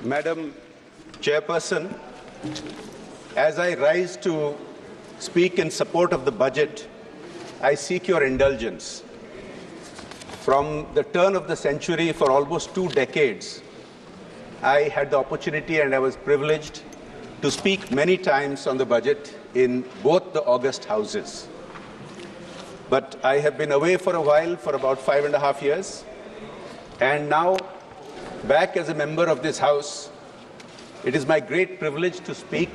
Madam Chairperson, as I rise to speak in support of the budget, I seek your indulgence. From the turn of the century, for almost 2 decades, I had the opportunity and I was privileged to speak many times on the budget in both the August houses. But I have been away for a while, for about 5.5 years, and now back as a member of this House. It is my great privilege to speak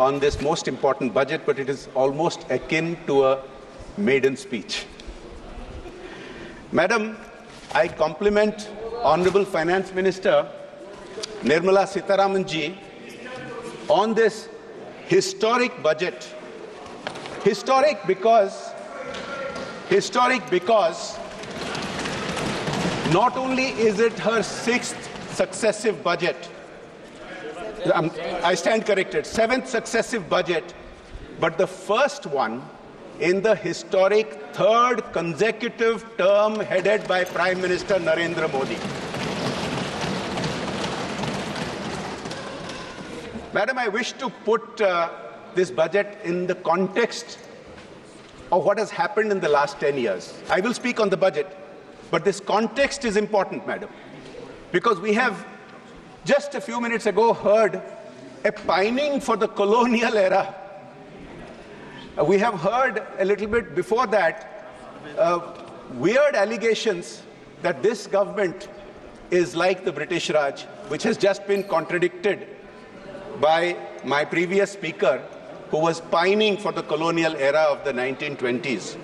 on this most important budget, but it is almost akin to a maiden speech. Madam, I compliment Honorable Finance Minister Nirmala Sitharaman ji on this historic budget. Historic because not only is it her 6th successive budget, I stand corrected, 7th successive budget, but the first one in the historic 3rd consecutive term headed by Prime Minister Narendra Modi. Madam, I wish to put this budget in the context of what has happened in the last 10 years. I will speak on the budget, but this context is important, Madam, because we have just a few minutes ago heard a pining for the colonial era. We have heard a little bit before that weird allegations that this government is like the British Raj, which has just been contradicted by my previous speaker, who was pining for the colonial era of the 1920s.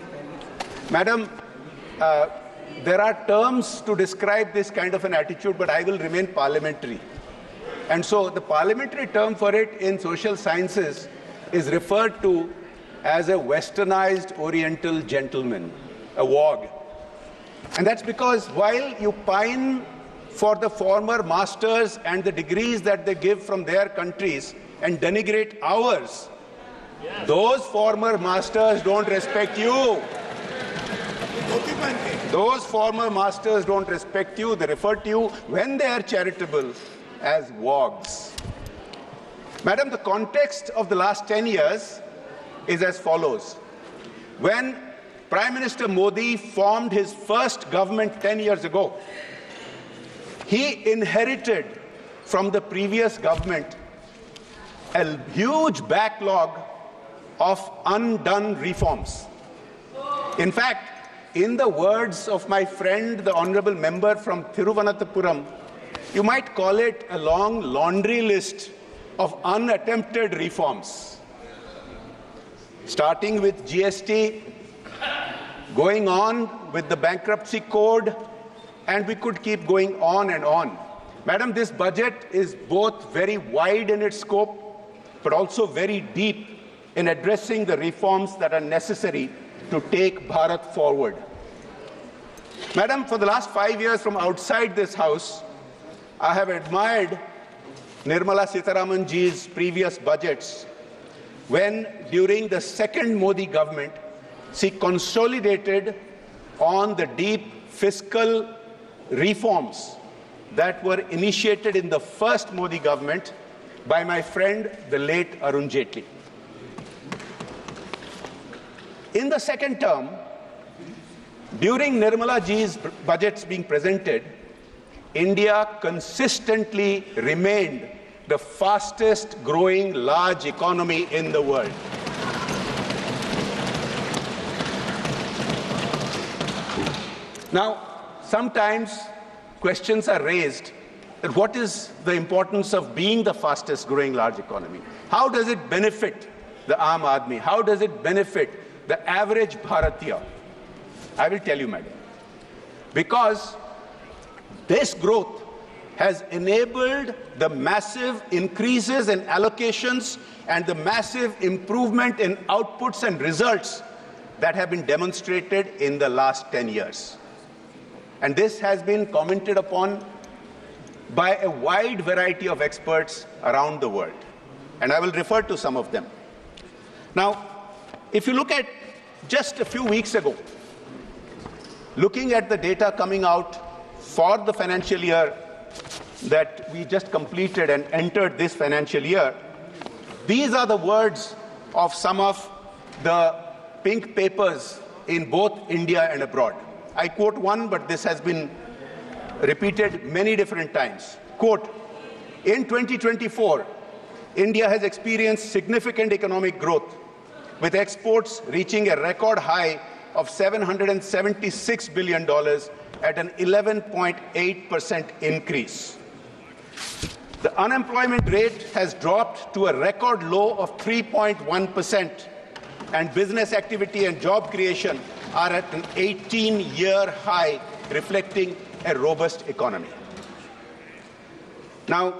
Madam, there are terms to describe this kind of an attitude, but I will remain parliamentary. And so the parliamentary term for it in social sciences is referred to as a westernized oriental gentleman, a wog. And that's because while you pine for the former masters and the degrees that they give from their countries and denigrate ours, those former masters don't respect you. Those former masters don't respect you. They refer to you, when they are charitable, as wogs. Madam, the context of the last 10 years is as follows. When Prime Minister Modi formed his first government 10 years ago, he inherited from the previous government a huge backlog of undone reforms. In fact, in the words of my friend, the honorable member from Thiruvananthapuram, you might call it a long laundry list of unattempted reforms. Starting with GST, going on with the bankruptcy code, and we could keep going on and on. Madam, this budget is both very wide in its scope, but also very deep in addressing the reforms that are necessary to take Bharat forward. Madam, for the last 5 years from outside this House, I have admired Nirmala Sitharaman ji's previous budgets when, during the second Modi government, she consolidated on the deep fiscal reforms that were initiated in the first Modi government by my friend, the late Arun Jaitley. In the second term, during Nirmala ji's budgets being presented, India consistently remained the fastest growing large economy in the world. Now, sometimes questions are raised that what is the importance of being the fastest growing large economy? How does it benefit the Aam Aadmi? How does it benefit the average Bharatiya? I will tell you, madam. Because this growth has enabled the massive increases in allocations and the massive improvement in outputs and results that have been demonstrated in the last 10 years. And this has been commented upon by a wide variety of experts around the world. And I will refer to some of them. Now, if you look at just a few weeks ago, looking at the data coming out for the financial year that we just completed and entered this financial year, these are the words of some of the pink papers in both India and abroad. I quote one, but this has been repeated many different times. Quote, in 2024, India has experienced significant economic growth, with exports reaching a record high of $776 billion at an 11.8% increase. The unemployment rate has dropped to a record low of 3.1%, and business activity and job creation are at an 18-year high, reflecting a robust economy. Now,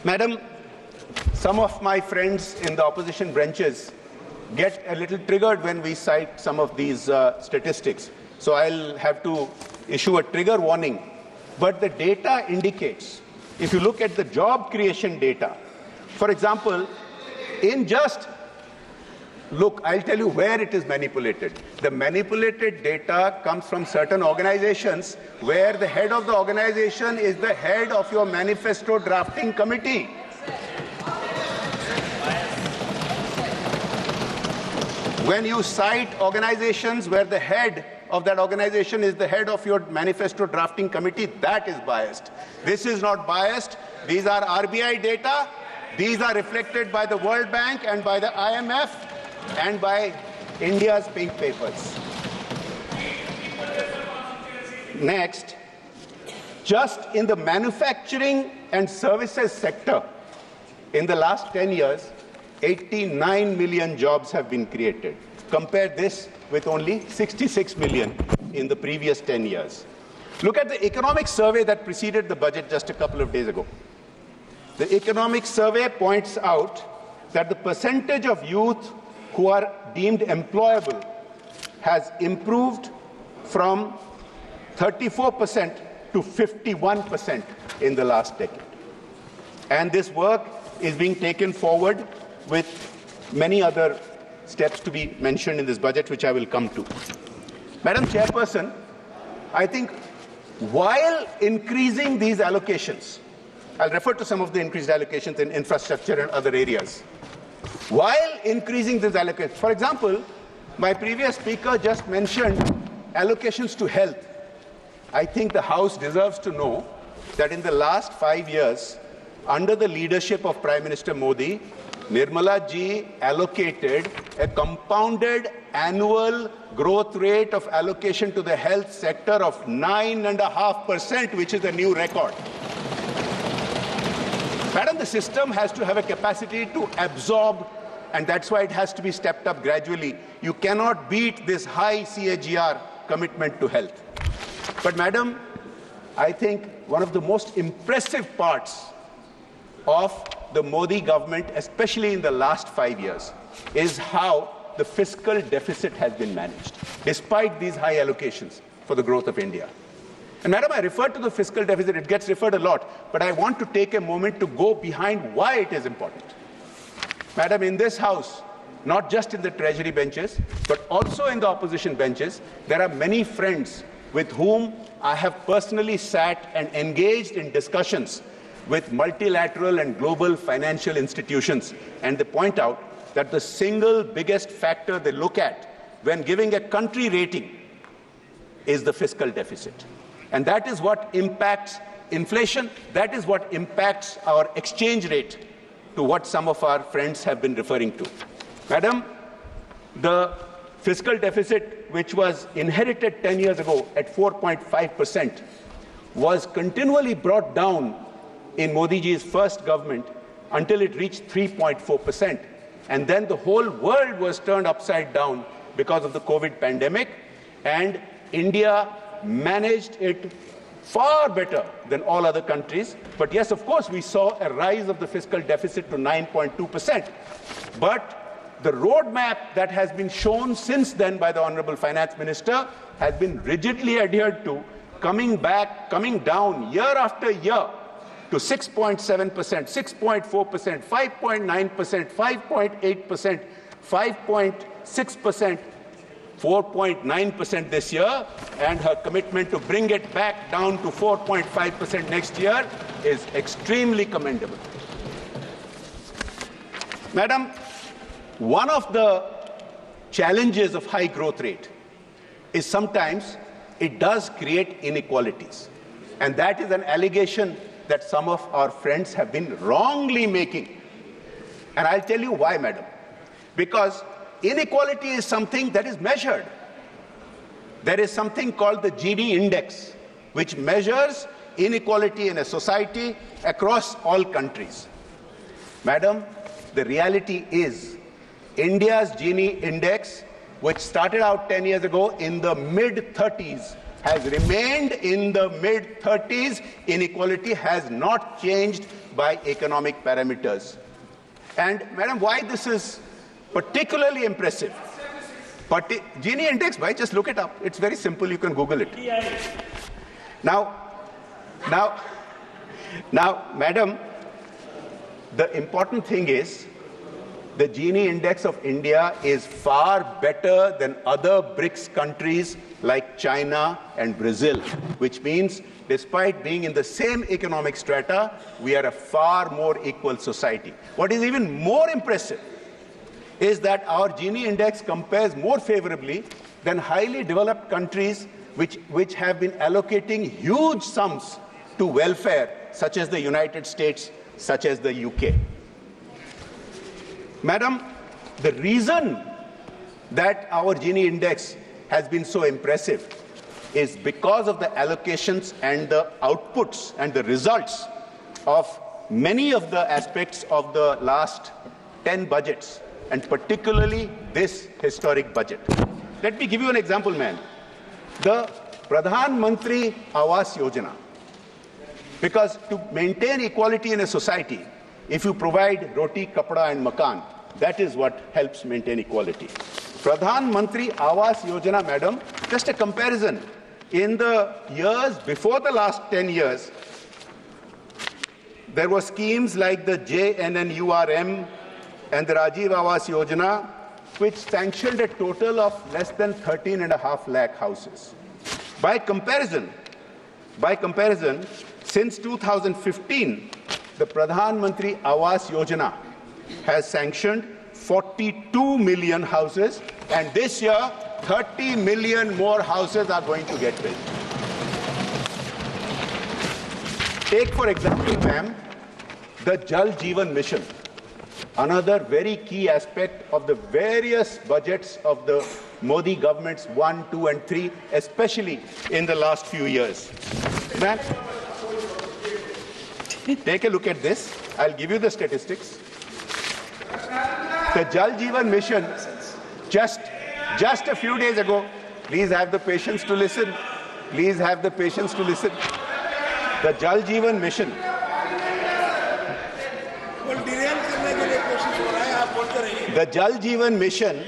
Madam, some of my friends in the opposition branches get a little triggered when we cite some of these statistics. So I'll have to issue a trigger warning. But the data indicates, if you look at the job creation data, for example, look, I'll tell you where it is manipulated. The manipulated data comes from certain organizations where the head of the organization is the head of your manifesto drafting committee. When you cite organizations where the head of that organization is the head of your manifesto drafting committee, that is biased. This is not biased. These are RBI data. These are reflected by the World Bank and by the IMF and by India's pink papers. Next, just in the manufacturing and services sector, in the last 10 years, 89 million jobs have been created. Compare this with only 66 million in the previous 10 years. Look at the economic survey that preceded the budget just a couple of days ago. The economic survey points out that the percentage of youth who are deemed employable has improved from 34% to 51% in the last decade. And this work is being taken forward with many other steps to be mentioned in this budget, which I will come to. Madam Chairperson, I think while increasing these allocations, I'll refer to some of the increased allocations in infrastructure and other areas. While increasing these allocations, for example, my previous speaker just mentioned allocations to health. I think the House deserves to know that in the last 5 years, under the leadership of Prime Minister Modi, Nirmala ji allocated a compounded annual growth rate of allocation to the health sector of 9.5%, which is a new record. Madam, the system has to have a capacity to absorb, and that's why it has to be stepped up gradually. You cannot beat this high CAGR commitment to health. But Madam, I think one of the most impressive parts of the Modi government, especially in the last 5 years, is how the fiscal deficit has been managed, despite these high allocations for the growth of India. And Madam, I refer to the fiscal deficit, it gets referred a lot, but I want to take a moment to go behind why it is important. Madam, in this House, not just in the Treasury benches, but also in the opposition benches, there are many friends with whom I have personally sat and engaged in discussions with multilateral and global financial institutions, and they point out that the single biggest factor they look at when giving a country rating is the fiscal deficit. And that is what impacts inflation, that is what impacts our exchange rate, to what some of our friends have been referring to. Madam, the fiscal deficit, which was inherited 10 years ago at 4.5%, was continually brought down in Modi ji's first government until it reached 3.4%. And then the whole world was turned upside down because of the COVID pandemic, and India managed it far better than all other countries. But yes, of course, we saw a rise of the fiscal deficit to 9.2%. But the roadmap that has been shown since then by the Honorable Finance Minister has been rigidly adhered to, coming down year after year to 6.7%, 6.4%, 5.9%, 5.8%, 5.6%, 4.9% this year, and her commitment to bring it back down to 4.5% next year is extremely commendable. Madam, one of the challenges of high growth rate is sometimes it does create inequalities. And that is an allegation that some of our friends have been wrongly making. And I'll tell you why, madam. Because inequality is something that is measured. There is something called the Gini index, which measures inequality in a society across all countries. Madam, the reality is India's Gini index, which started out 10 years ago in the mid-30s, has remained in the mid-30s. Inequality has not changed by economic parameters. And, madam, why this is particularly impressive? Gini index, why? Just look it up. It's very simple. You can Google it. Now, madam, the important thing is the Gini index of India is far better than other BRICS countries like China and Brazil, which means despite being in the same economic strata, we are a far more equal society. What is even more impressive is that our Gini index compares more favorably than highly developed countries which have been allocating huge sums to welfare, such as the United States, such as the UK. Madam, the reason that our Gini index has been so impressive is because of the allocations and the outputs and the results of many of the aspects of the last 10 budgets, and particularly this historic budget. Let me give you an example, ma'am. The Pradhan Mantri Awas Yojana. Because to maintain equality in a society, if you provide roti, kapda and makan, that is what helps maintain equality. Pradhan Mantri Awas Yojana, madam, just a comparison. In the years before the last 10 years, there were schemes like the JNNURM and the Rajiv Awas Yojana, which sanctioned a total of less than 13.5 lakh houses. By comparison, since 2015, the Pradhan Mantri Awas Yojana has sanctioned 42 million houses, and this year 30 million more houses are going to get built. Take, for example, ma'am, the Jal Jeevan Mission, another very key aspect of the various budgets of the Modi governments 1, 2 and 3, especially in the last few years. Ma'am, take a look at this. I'll give you the statistics. The Jal Jeevan Mission, just a few days ago, please have the patience to listen. Please have the patience to listen. The Jal Jeevan Mission. The Jal Jeevan Mission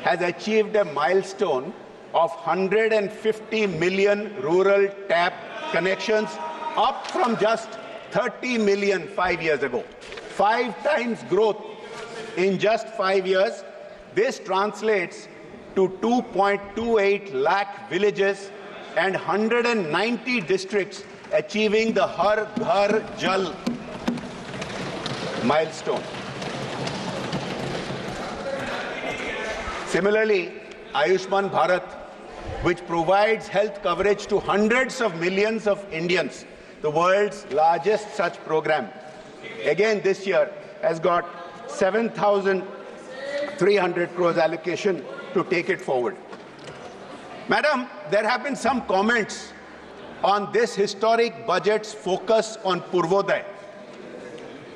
has achieved a milestone of 150 million rural tap connections, up from just 30 million 5 years ago. 5 times growth in just 5 years. This translates to 2.28 lakh villages and 190 districts achieving the Har Ghar Jal milestone. Similarly, Ayushman Bharat, which provides health coverage to hundreds of millions of Indians, the world's largest such program, again this year has got 7,300 crores allocation to take it forward. Madam, there have been some comments on this historic budget's focus on Purvodaya.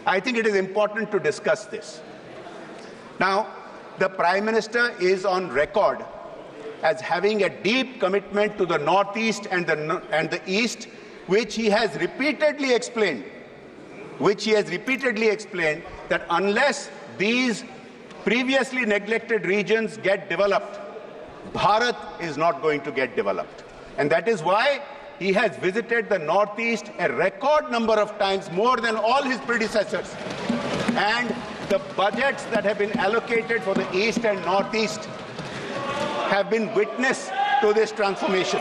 I think it is important to discuss this. Now, the Prime Minister is on record as having a deep commitment to the Northeast and the East, which he has repeatedly explained, that unless these previously neglected regions get developed, Bharat is not going to get developed. And that is why he has visited the Northeast a record number of times, more than all his predecessors. And the budgets that have been allocated for the East and Northeast have been witness to this transformation.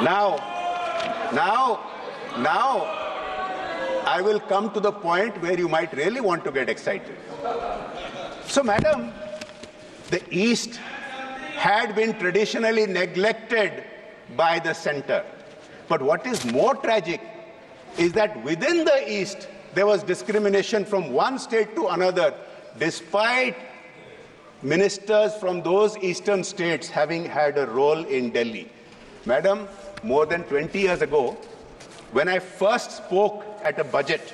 Now, Now, I will come to the point where you might really want to get excited. So, madam, the East had been traditionally neglected by the center. But what is more tragic is that within the East, there was discrimination from one state to another, despite ministers from those eastern states having had a role in Delhi. Madam, more than 20 years ago, when I first spoke at a budget,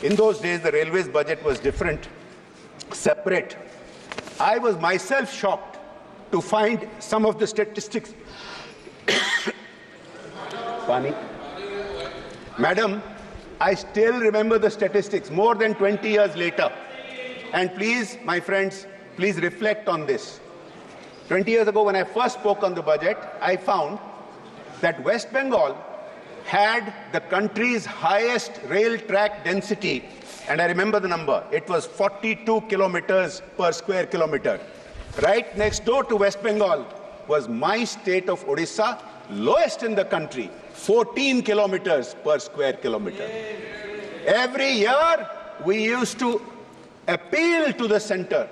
in those days the railways budget was different, separate, I was myself shocked to find some of the statistics. Pani. Madam, I still remember the statistics more than 20 years later. And please, my friends, please reflect on this. 20 years ago, when I first spoke on the budget, I found that West Bengal had the country's highest rail track density, and I remember the number. It was 42 kilometers per square kilometer. Right next door to West Bengal was my state of Odisha, lowest in the country, 14 kilometers per square kilometer. Every year, we used to appeal to the center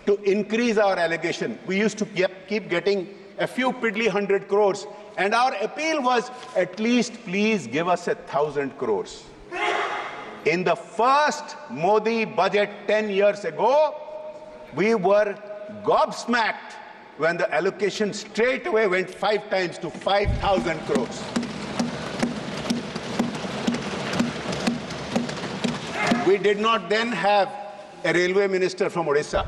to increase our allocation. We used to keep getting a few piddly 100 crores, and our appeal was, at least please give us 1,000 crores. In the first Modi budget 10 years ago, we were gobsmacked when the allocation straight away went 5 times to 5,000 crores. We did not then have a railway minister from Odisha.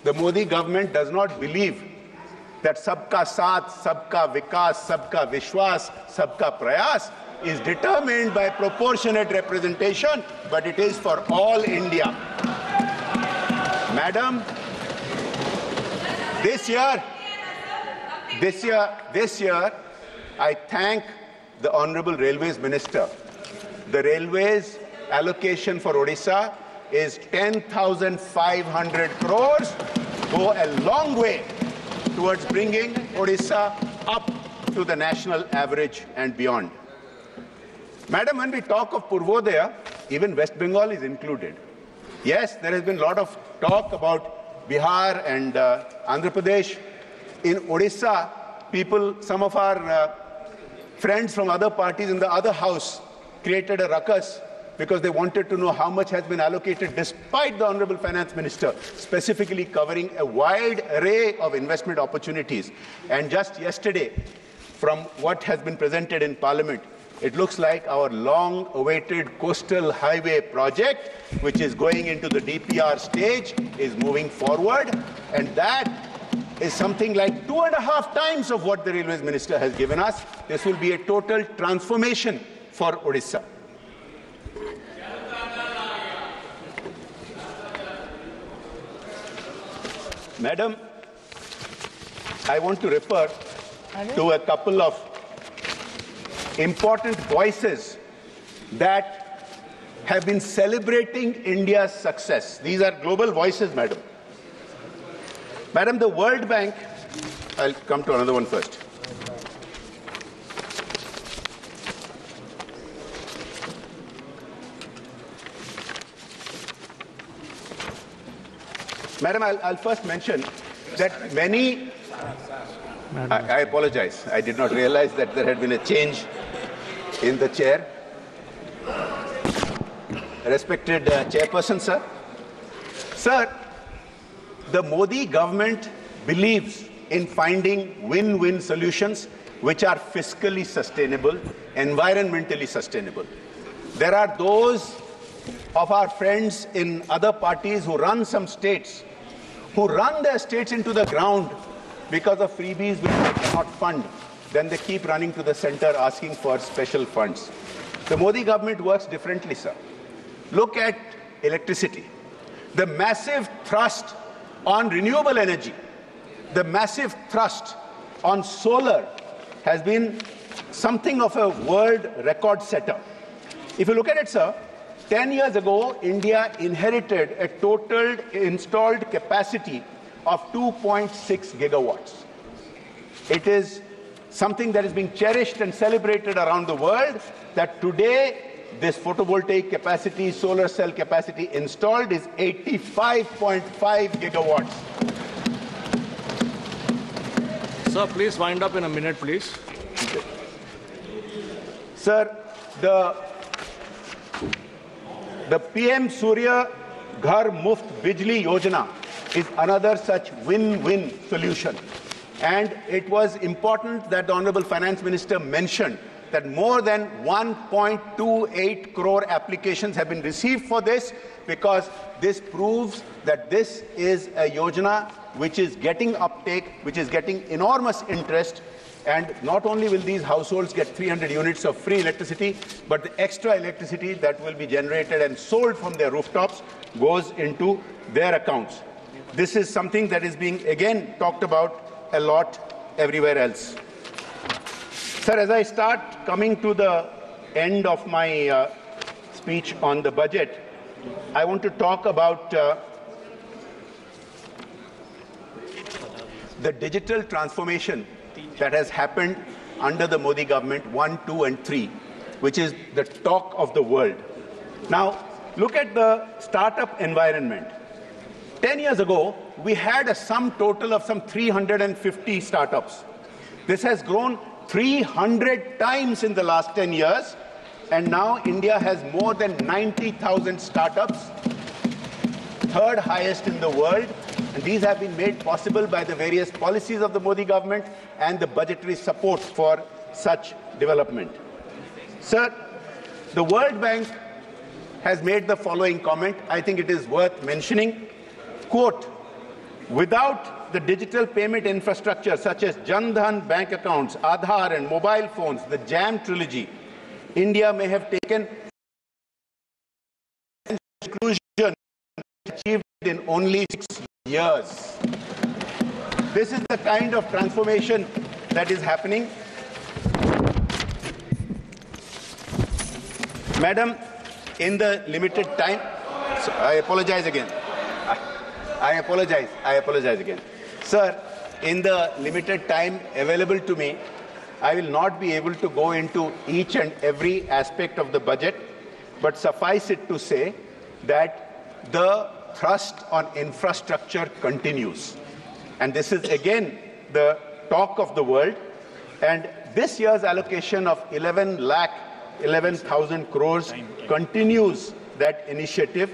The Modi government does not believe that sabka saath, sabka vikas, sabka vishwas, sabka prayas is determined by proportionate representation, but it is for all India. Madam, this year, I thank the Honorable Railways Minister. The Railways allocation for Odisha is 10,500 crores, go a long way towards bringing Odisha up to the national average and beyond. Madam, when we talk of Purvodaya, even West Bengal is included. Yes, there has been a lot of talk about Bihar and Andhra Pradesh. In Odisha, some of our friends from other parties in the other house created a ruckus because they wanted to know how much has been allocated, despite the Honorable Finance Minister specifically covering a wide array of investment opportunities. And just yesterday, from what has been presented in Parliament, it looks like our long-awaited coastal highway project, which is going into the DPR stage, is moving forward. And that is something like 2.5 times of what the Railways Minister has given us. This will be a total transformation for Odisha. Madam, I want to refer to a couple of important voices that have been celebrating India's success. These are global voices, madam. Madam, the World Bank, I'll come to another one first. Madam, I'll first mention that many, I apologize, I did not realize that there had been a change in the chair. Respected Chairperson, sir. Sir, the Modi government believes in finding win-win solutions which are fiscally sustainable, environmentally sustainable. There are those of our friends in other parties who run some states, who run their states into the ground because of freebies which they cannot fund. Then they keep running to the center asking for special funds. The Modi government works differently, sir. Look at electricity. The massive thrust on renewable energy, the massive thrust on solar has been something of a world record setter. If you look at it, sir, 10 years ago, India inherited a total installed capacity of 2.6 gigawatts. It is something that is being cherished and celebrated around the world, that today this photovoltaic capacity, solar cell capacity installed is 85.5 gigawatts. Sir, please wind up in a minute, please. Sir, the PM Surya Ghar Muft Bijli Yojana is another such win-win solution. And it was important that the Honorable Finance Minister mentioned that more than 1.28 crore applications have been received for this, because this proves that this is a yojana which is getting uptake, which is getting enormous interest. And not only will these households get 300 units of free electricity, but the extra electricity that will be generated and sold from their rooftops goes into their accounts. This is something that is being again talked about a lot everywhere else. Sir, as I start coming to the end of my speech on the budget, I want to talk about the digital transformation that has happened under the Modi government 1, 2, and 3, which is the talk of the world. Now, look at the startup environment. 10 years ago, we had a sum total of some 350 startups. This has grown 300 times in the last 10 years, and now India has more than 90,000 startups, third highest in the world, and these have been made possible by the various policies of the Modi government and the budgetary support for such development. Sir, the World Bank has made the following comment. I think it is worth mentioning. Quote, without the digital payment infrastructure such as Jan Dhan bank accounts, Aadhaar and mobile phones, the JAM trilogy, India may have taken inclusion achieved in only 6 years. This is the kind of transformation that is happening. Madam, in the limited time, so I apologize again. I apologize again. Sir, in the limited time available to me, I will not be able to go into each and every aspect of the budget, but suffice it to say that the thrust on infrastructure continues. And this is again the talk of the world. And this year's allocation of 11,000 crores continues that initiative,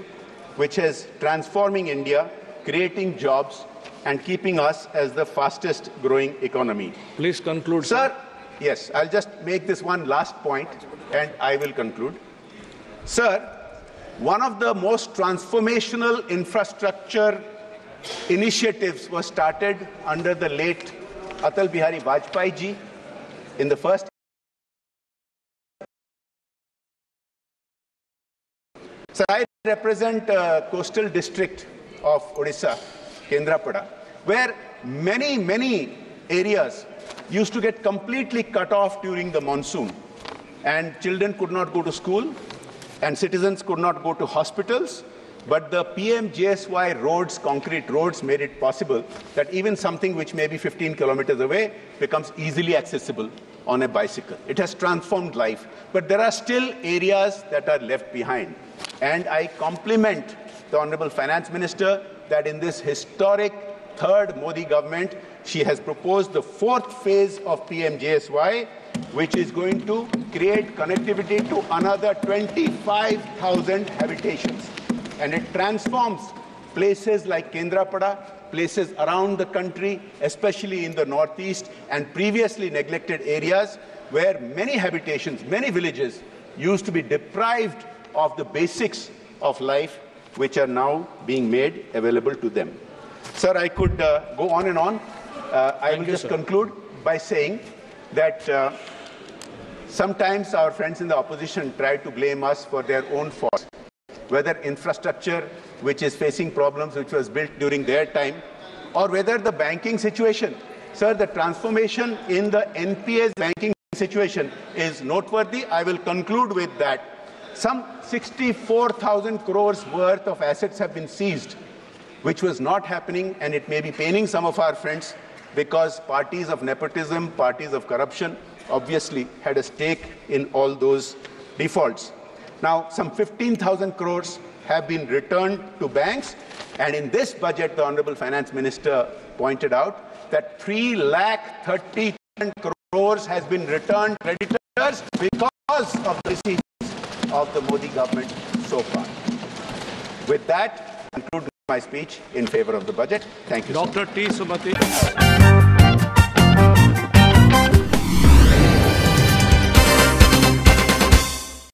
which is transforming India, creating jobs, and keeping us as the fastest growing economy. Please conclude, sir. Yes, I'll just make this one last point and I will conclude. Sir, one of the most transformational infrastructure initiatives was started under the late Atal Bihari Vajpayee ji in the first. Sir, I represent coastal district of Odisha, Kendrapada, where many areas used to get completely cut off during the monsoon, and children could not go to school and citizens could not go to hospitals. But the PMJSY roads, concrete roads, made it possible that even something which may be 15 kilometers away becomes easily accessible on a bicycle. It has transformed life. But there are still areas that are left behind. And I compliment the Honorable Finance Minister that in this historic third Modi government, she has proposed the fourth phase of PMJSY, which is going to create connectivity to another 25,000 habitations. And it transforms places like Kendrapada, places around the country, especially in the northeast and previously neglected areas where many habitations, many villages used to be deprived of the basics of life, which are now being made available to them. Sir, I could go on and on. I will just conclude by saying that sometimes our friends in the opposition try to blame us for their own faults, whether infrastructure which is facing problems which was built during their time, or whether the banking situation. Sir, the transformation in the NPA's banking situation is noteworthy. I will conclude with that. Some 64,000 crores worth of assets have been seized, which was not happening, and it may be paining some of our friends because parties of nepotism, parties of corruption, obviously had a stake in all those defaults. Now, some 15,000 crores have been returned to banks, and in this budget, the Honorable Finance Minister pointed out that 3,30,000 crores has been returned to creditors because of the receipts of the Modi government so far. With that, I conclude my speech in favor of the budget. Thank you. Dr. T. Sumati.